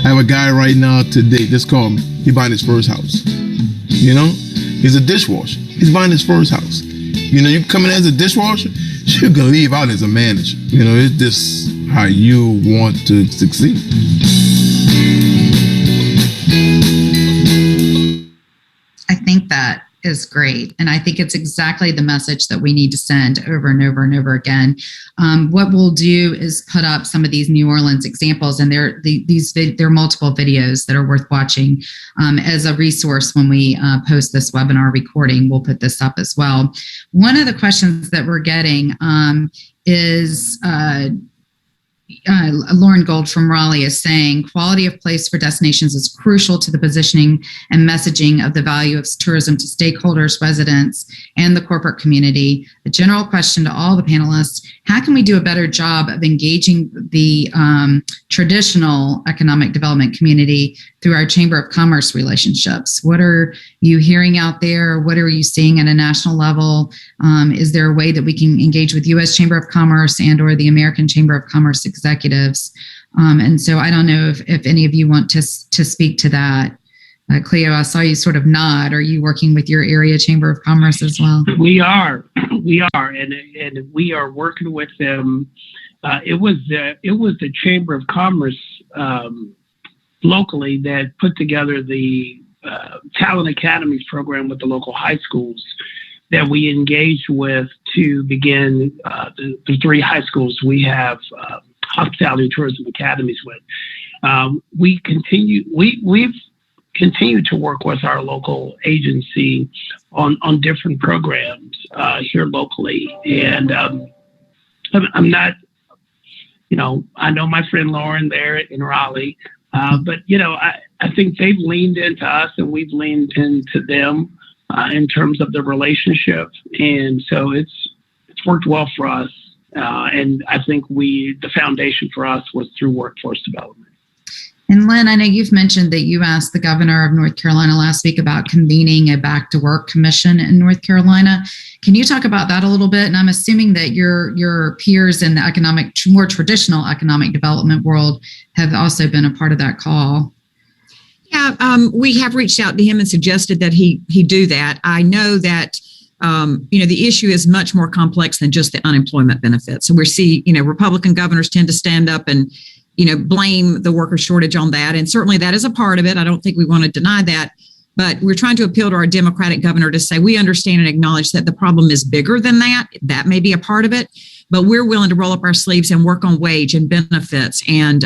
I have a guy right now today, just called me. He's buying his first house. You know, he's a dishwasher. He's buying his first house. You know, you come in as a dishwasher, you can leave out as a manager. You know, it's just how you want to succeed. I think that is great. And I think it's exactly the message that we need to send over and over and over again. What we'll do is put up some of these New Orleans examples, and there are multiple videos that are worth watching as a resource when we post this webinar recording. We'll put this up as well. One of the questions that we're getting is Lauren Gold from Raleigh is saying, quality of place for destinations is crucial to the positioning and messaging of the value of tourism to stakeholders, residents, and the corporate community. The general question to all the panelists, how can we do a better job of engaging the traditional economic development community through our Chamber of Commerce relationships? What are you hearing out there? What are you seeing at a national level? Is there a way that we can engage with U.S. Chamber of Commerce and or the American Chamber of Commerce executives? And so I don't know if any of you want to speak to that. Cleo, I saw you sort of nod. Are you working with your area Chamber of Commerce as well? We are, and we are working with them. It was the Chamber of Commerce locally that put together the Talent Academies program with the local high schools that we engaged with to begin the 3 high schools we have hospitality and tourism academies with. We've continued to work with our local agency on different programs here locally. And I'm not, I know my friend Lauren there in Raleigh, but, I think they've leaned into us and we've leaned into them in terms of the relationship. And so it's worked well for us. And I think the foundation for us was through workforce development. And Lynn, I know you've mentioned that you asked the governor of North Carolina last week about convening a back to work commission in North Carolina. Can you talk about that a little bit? And I'm assuming that your peers in the more traditional economic development world have also been a part of that call. Yeah, we have reached out to him and suggested that he do that. I know that the issue is much more complex than just the unemployment benefits. So we're seeing, Republican governors tend to stand up and blame the worker shortage on that. And certainly that is a part of it. I don't think we want to deny that. But we're trying to appeal to our Democratic governor to say we understand and acknowledge that the problem is bigger than that. That may be a part of it. But we're willing to roll up our sleeves and work on wage and benefits and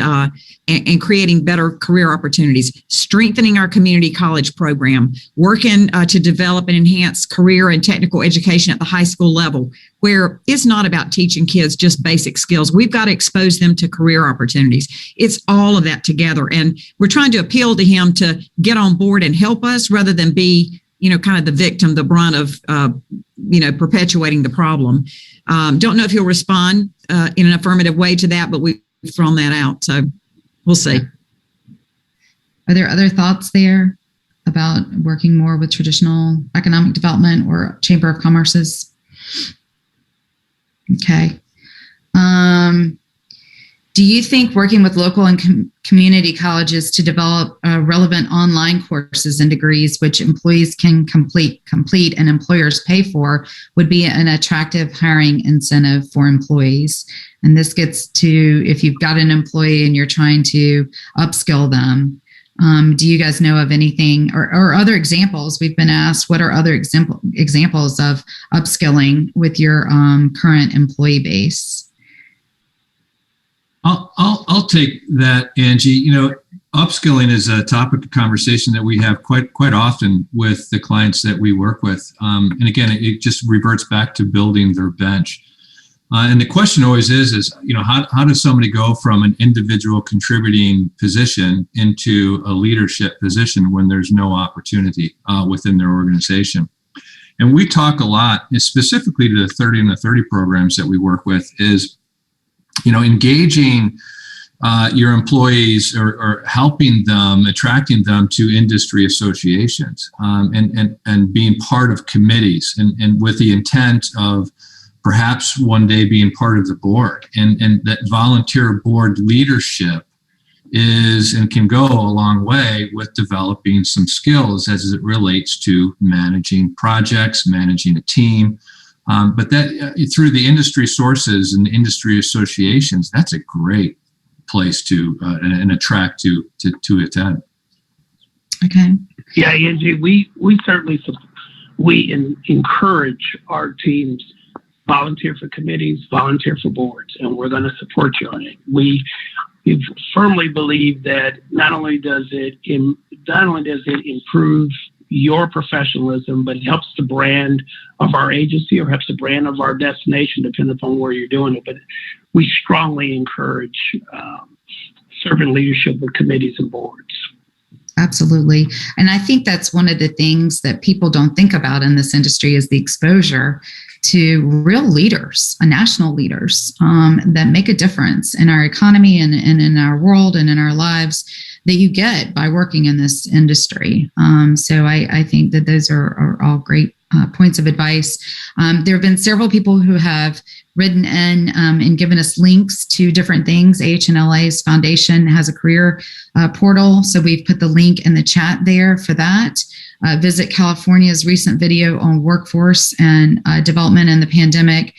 creating better career opportunities, strengthening our community college program, working to develop and enhance career and technical education at the high school level, where it's not about teaching kids just basic skills. We've got to expose them to career opportunities. It's all of that together. And we're trying to appeal to him to get on board and help us rather than be, kind of the victim, the brunt of, perpetuating the problem. Don't know if he'll respond in an affirmative way to that, but we've thrown that out. So we'll see. Are there other thoughts there about working more with traditional economic development or Chamber of Commerce's? Okay. Do you think working with local and community colleges to develop relevant online courses and degrees which employees can complete and employers pay for would be an attractive hiring incentive for employees? And this gets to if you've got an employee and you're trying to upskill them. Do you guys know of anything or other examples? We've been asked, what are other examples of upskilling with your current employee base? I'll take that, Angie. You know, upskilling is a topic of conversation that we have quite often with the clients that we work with. And again, it just reverts back to building their bench. And the question always is, you know, how does somebody go from an individual contributing position into a leadership position when there's no opportunity within their organization? And we talk a lot, specifically to the 30 and the 30 programs that we work with, is, you know, engaging your employees or helping them, attracting them to industry associations and being part of committees and with the intent of perhaps one day being part of the board, and that volunteer board leadership is and can go a long way with developing some skills as it relates to managing projects, managing a team. But that through the industry sources and industry associations, that's a great place to and a track to attend. Okay. Yeah, Angie, we certainly encourage our teams volunteer for committees, volunteer for boards, and we're going to support you on it. We firmly believe that not only does it improve your professionalism, but it helps the brand of our agency or helps the brand of our destination, depending upon where you're doing it. But we strongly encourage servant leadership with committees and boards. Absolutely. And I think that's one of the things that people don't think about in this industry is the exposure to real leaders, national leaders that make a difference in our economy and in our world and in our lives that you get by working in this industry. So I think that those are all great points of advice. There have been several people who have written in and given us links to different things. AHNLA's foundation has a career portal, so we've put the link in the chat there for that. Visit California's recent video on workforce and development in the pandemic.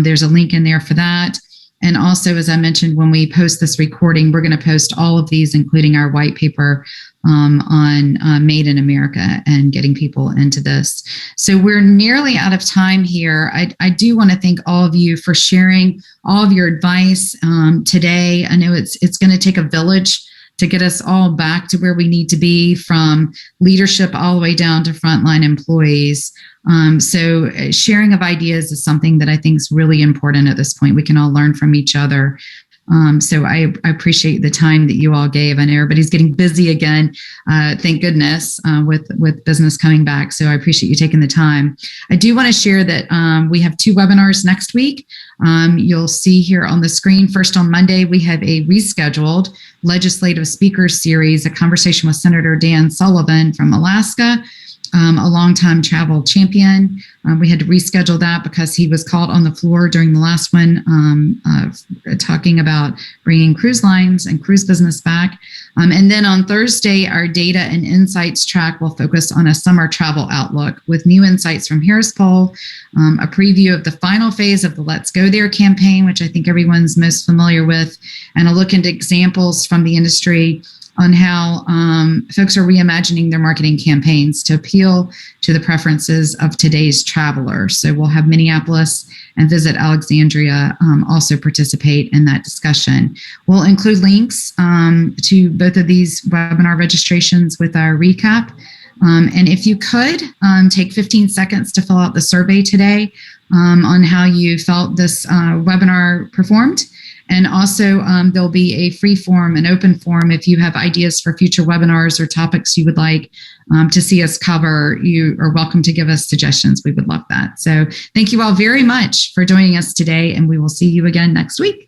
There's a link in there for that. And also, as I mentioned, when we post this recording, we're going to post all of these, including our white paper on Made in America and getting people into this. So we're nearly out of time here. I do want to thank all of you for sharing all of your advice today. I know it's going to take a village to get us all back to where we need to be, from leadership all the way down to frontline employees. So sharing of ideas is something that I think is really important at this point. We can all learn from each other. So I appreciate the time that you all gave. I know everybody's getting busy again, thank goodness, with business coming back. So I appreciate you taking the time. I do want to share that we have 2 webinars next week. You'll see here on the screen. First, on Monday, we have a rescheduled legislative speakers series, a conversation with Senator Dan Sullivan from Alaska, a longtime travel champion. We had to reschedule that because he was called on the floor during the last one, talking about bringing cruise lines and cruise business back. And then on Thursday, our data and insights track will focus on a summer travel outlook with new insights from Harris Poll, a preview of the final phase of the Let's Go There campaign, which I think everyone's most familiar with, and a look into examples from the industry on how folks are reimagining their marketing campaigns to appeal to the preferences of today's travelers. So we'll have Minneapolis and Visit Alexandria also participate in that discussion. We'll include links to both of these webinar registrations with our recap. And if you could take 15 seconds to fill out the survey today on how you felt this webinar performed. And also, there'll be a free form, an open form. If you have ideas for future webinars or topics you would like to see us cover, you are welcome to give us suggestions. We would love that. So thank you all very much for joining us today, and we will see you again next week.